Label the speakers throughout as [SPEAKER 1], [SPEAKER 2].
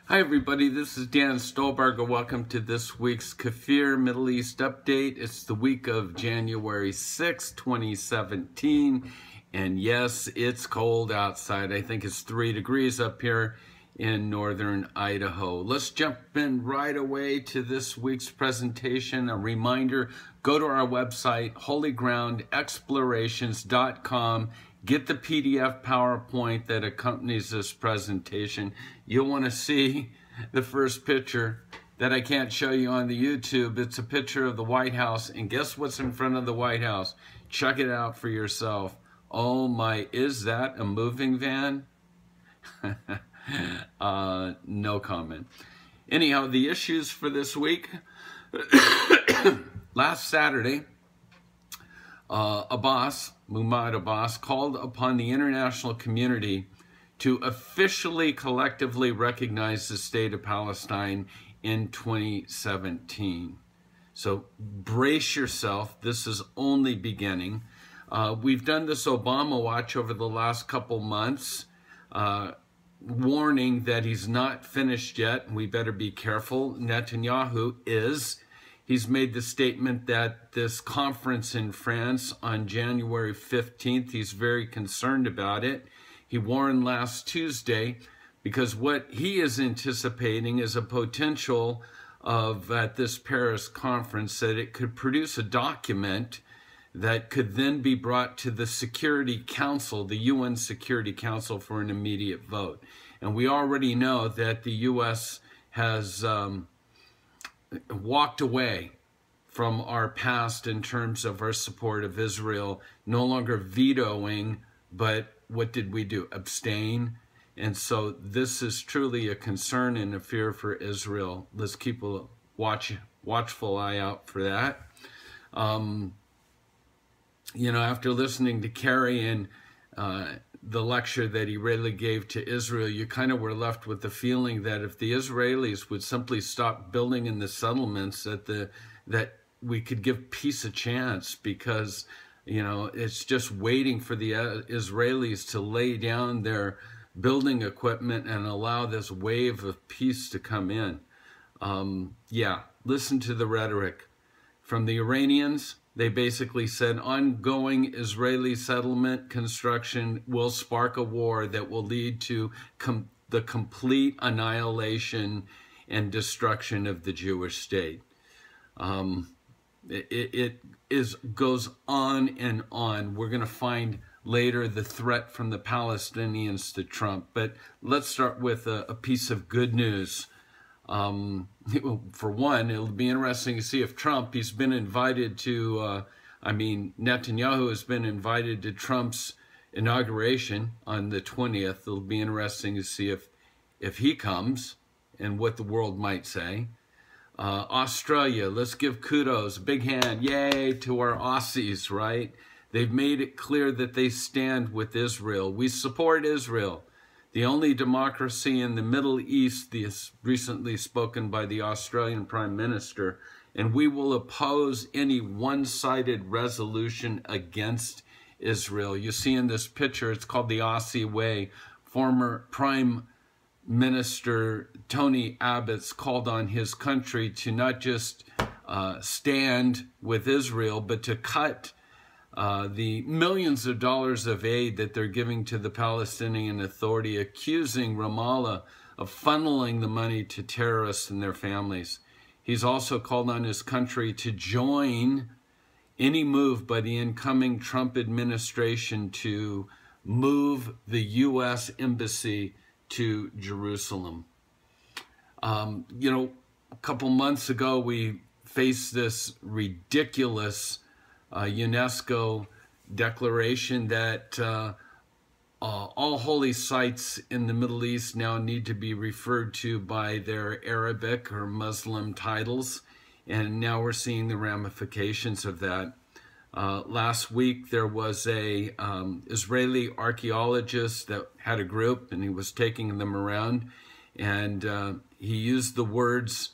[SPEAKER 1] Hi everybody, this is Dan Stolebarger. Welcome to this week's KFIR Middle East update. It's the week of January 6, 2017, and yes, it's cold outside. I think it's 3 degrees up here in northern Idaho. Let's jump in right away to this week's presentation. A reminder, go to our website, holygroundexplorations.com. Get the PDF PowerPoint that accompanies this presentation. You'll want to see the first picture that I can't show you on the YouTube. It's a picture of the White House, and guess what's in front of the White House? Check it out for yourself. Oh my, is that a moving van? No comment. Anyhow, the issues for this week. Last Saturday, Mahmoud Abbas, called upon the international community to officially collectively recognize the state of Palestine in 2017. So brace yourself, this is only beginning. We've done this Obama watch over the last couple months, warning that he's not finished yet, and we better be careful. Netanyahu is. He's made the statement that this conference in France on January 15th, he's very concerned about it. He warned last Tuesday because what he is anticipating is a potential of, at this Paris conference, that it could produce a document that could then be brought to the Security Council, the UN Security Council, for an immediate vote. And we already know that the U.S. has walked away from our past in terms of our support of Israel, no longer vetoing, but what did we do? Abstain. And so this is truly a concern and a fear for Israel. Let's keep a watchful eye out for that. You know, after listening to Kerry and the lecture that he really gave to Israel, you kind of were left with the feeling that if the Israelis would simply stop building in the settlements, that we could give peace a chance, because, you know, it's just waiting for the Israelis to lay down their building equipment and allow this wave of peace to come in. Yeah, listen to the rhetoric from the Iranians. They basically said ongoing Israeli settlement construction will spark a war that will lead to the complete annihilation and destruction of the Jewish state. It goes on and on. We're going to find later the threat from the Palestinians to Trump. But let's start with a piece of good news. For one, it'll be interesting to see if Trump, he's been invited to, Netanyahu has been invited to Trump's inauguration on the 20th. It'll be interesting to see if he comes and what the world might say. Australia, let's give kudos, big hand, yay, to our Aussies, right? They've made it clear that they stand with Israel. We support Israel. The only democracy in the Middle East, is recently spoken by the Australian Prime Minister, and we will oppose any one-sided resolution against Israel. You see in this picture, it's called the Aussie Way. Former Prime Minister Tony Abbott's called on his country to not just stand with Israel, but to cut the millions of dollars of aid that they're giving to the Palestinian Authority, accusing Ramallah of funneling the money to terrorists and their families. He's also called on his country to join any move by the incoming Trump administration to move the U.S. embassy to Jerusalem. You know, a couple months ago, we faced this ridiculous UNESCO declaration that all holy sites in the Middle East now need to be referred to by their Arabic or Muslim titles, and now we're seeing the ramifications of that. Last week there was a Israeli archaeologist that had a group, and he was taking them around, and he used the words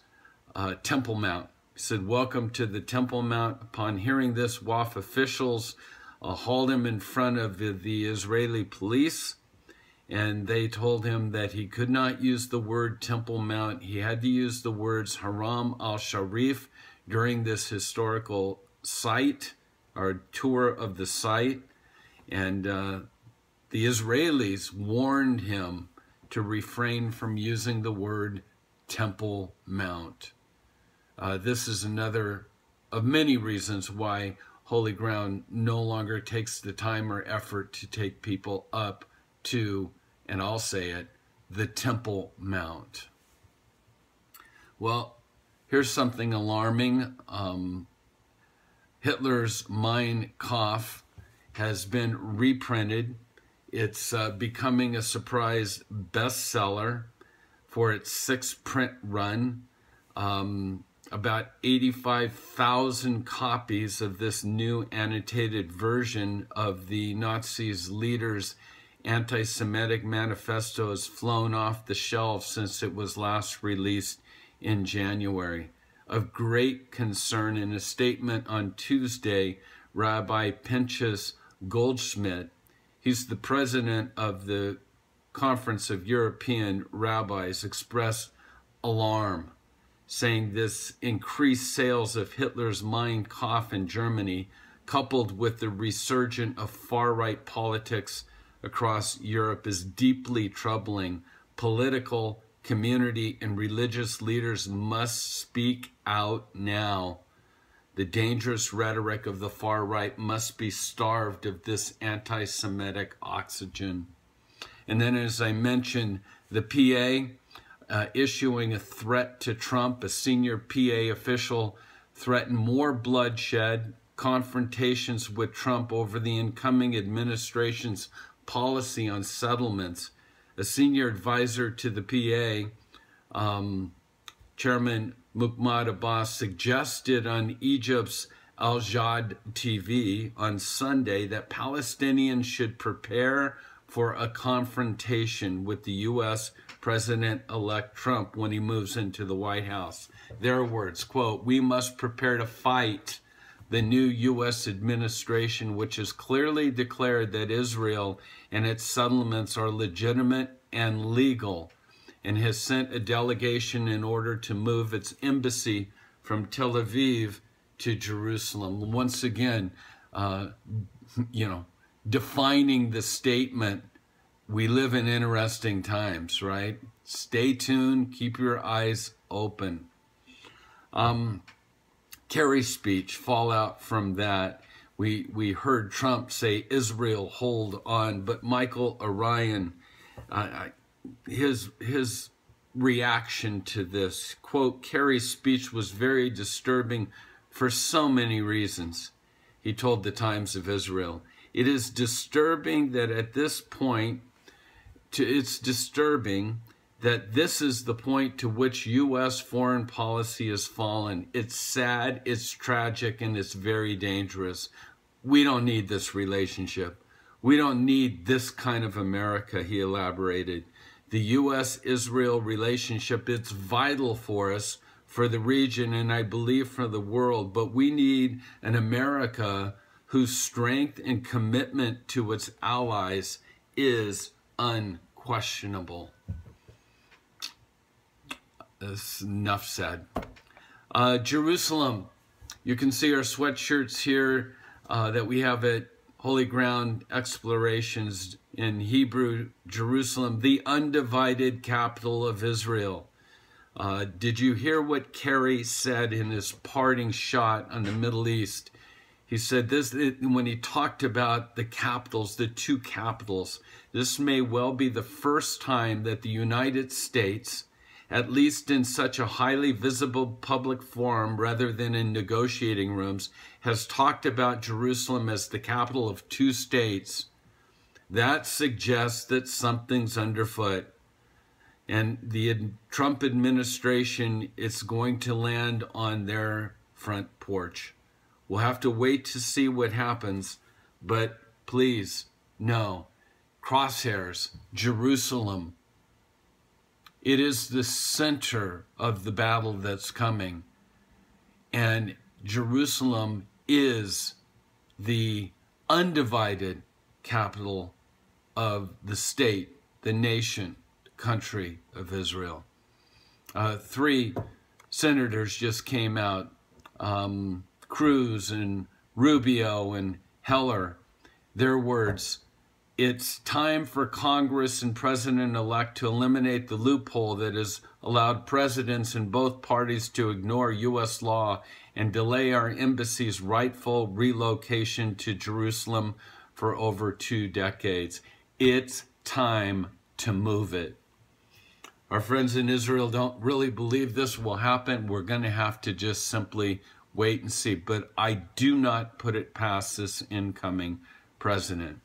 [SPEAKER 1] Temple Mount. Said, "Welcome to the Temple Mount." Upon hearing this, WAF officials hauled him in front of the Israeli police, and they told him that he could not use the word Temple Mount. He had to use the words Haram al-Sharif during this historical site, or tour of the site. And the Israelis warned him to refrain from using the word Temple Mount. This is another of many reasons why Holy Ground no longer takes the time or effort to take people up to, and I'll say it, the Temple Mount. Well, here's something alarming. Hitler's Mein Kampf has been reprinted. It's becoming a surprise bestseller for its 6th print run. About 85,000 copies of this new annotated version of the Nazis' leaders' anti-Semitic manifesto has flown off the shelves since it was last released in January. Of great concern, in a statement on Tuesday, Rabbi Pinchas Goldschmidt, he's the president of the Conference of European Rabbis, expressed alarm, saying this increased sales of Hitler's Mein Kampf in Germany, coupled with the resurgence of far-right politics across Europe, is deeply troubling. Political, community, and religious leaders must speak out now. The dangerous rhetoric of the far right must be starved of this anti-Semitic oxygen. And then, as I mentioned, the PA issuing a threat to Trump. A senior PA official threatened more bloodshed, confrontations with Trump over the incoming administration's policy on settlements. A senior advisor to the PA, Chairman Muhammad Abbas, suggested on Egypt's Al Jad TV on Sunday that Palestinians should prepare for a confrontation with the U.S. President-elect Trump when he moves into the White House. Their words, quote, "We must prepare to fight the new U.S. administration, which has clearly declared that Israel and its settlements are legitimate and legal, and has sent a delegation in order to move its embassy from Tel Aviv to Jerusalem." Once again, defining the statement, we live in interesting times, right? Stay tuned, keep your eyes open. Kerry's speech, fallout from that, we heard Trump say, "Israel, hold on," but Michael Orion, his reaction to this, quote, "Kerry's speech was very disturbing for so many reasons," he told the Times of Israel. "It is disturbing that at this point, it's disturbing that this is the point to which U.S. foreign policy has fallen. It's sad, it's tragic, and it's very dangerous. We don't need this relationship. We don't need this kind of America," he elaborated. "The U.S.-Israel relationship, it's vital for us, for the region, and I believe for the world, but we need an America whose strength and commitment to its allies is unquestionable." That's enough said. Jerusalem. You can see our sweatshirts here that we have at Holy Ground Explorations. In Hebrew, Jerusalem, the undivided capital of Israel. Did you hear what Kerry said in his parting shot on the Middle East? He said this when he talked about the capitals, the two capitals. This may well be the first time that the United States, at least in such a highly visible public forum rather than in negotiating rooms, has talked about Jerusalem as the capital of two states. That suggests that something's underfoot. And the Trump administration is going to land on their front porch. We'll have to wait to see what happens, but please, no. Crosshairs, Jerusalem. It is the center of the battle that's coming. And Jerusalem is the undivided capital of the state the nation, country of Israel. 3 senators just came out, Cruz and Rubio and Heller. Their words: it's time for Congress and President-elect to eliminate the loophole that has allowed presidents in both parties to ignore U.S. law and delay our embassy's rightful relocation to Jerusalem for over 2 decades. It's time to move it. Our friends in Israel don't really believe this will happen. We're going to have to just simply wait and see. But I do not put it past this incoming president.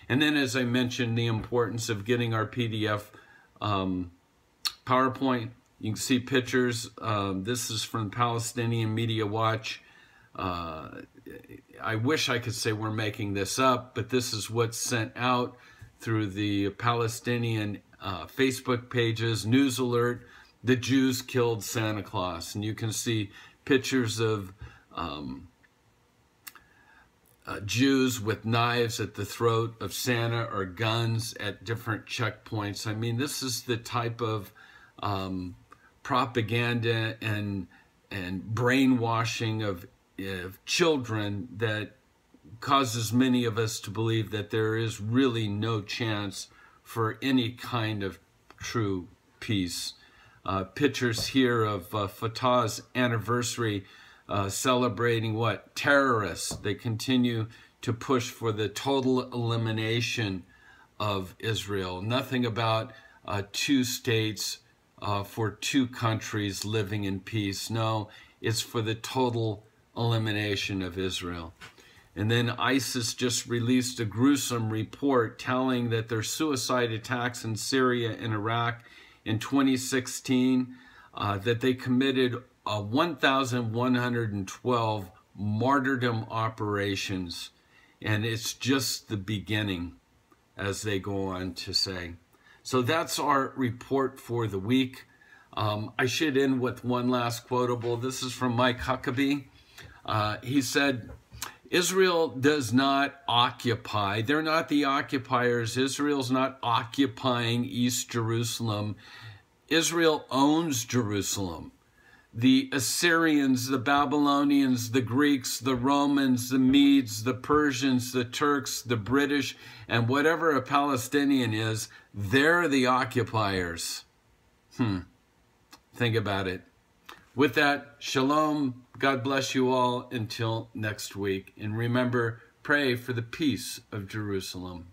[SPEAKER 1] And then, as I mentioned, the importance of getting our PDF PowerPoint. You can see pictures. This is from Palestinian Media Watch. I wish I could say we're making this up, but this is what's sent out through the Palestinian Facebook pages. News alert: the Jews killed Santa Claus. And you can see pictures of Jews with knives at the throat of Santa or guns at different checkpoints. I mean, this is the type of propaganda and brainwashing of children that causes many of us to believe that there is really no chance for any kind of true peace. Pictures here of Fatah's anniversary, celebrating what? Terrorists. They continue to push for the total elimination of Israel. Nothing about 2 states for 2 countries living in peace. No, it's for the total elimination of Israel. And then ISIS just released a gruesome report telling that their suicide attacks in Syria and Iraq in 2016, that they committed 1,112 martyrdom operations. And it's just the beginning, as they go on to say. So that's our report for the week. I should end with one last quotable. This is from Mike Huckabee. He said, Israel does not occupy. They're not the occupiers. Israel's not occupying East Jerusalem. Israel owns Jerusalem. The Assyrians, the Babylonians, the Greeks, the Romans, the Medes, the Persians, the Turks, the British, and whatever a Palestinian is, they're the occupiers. Think about it. With that, shalom. God bless you all until next week. And remember, pray for the peace of Jerusalem.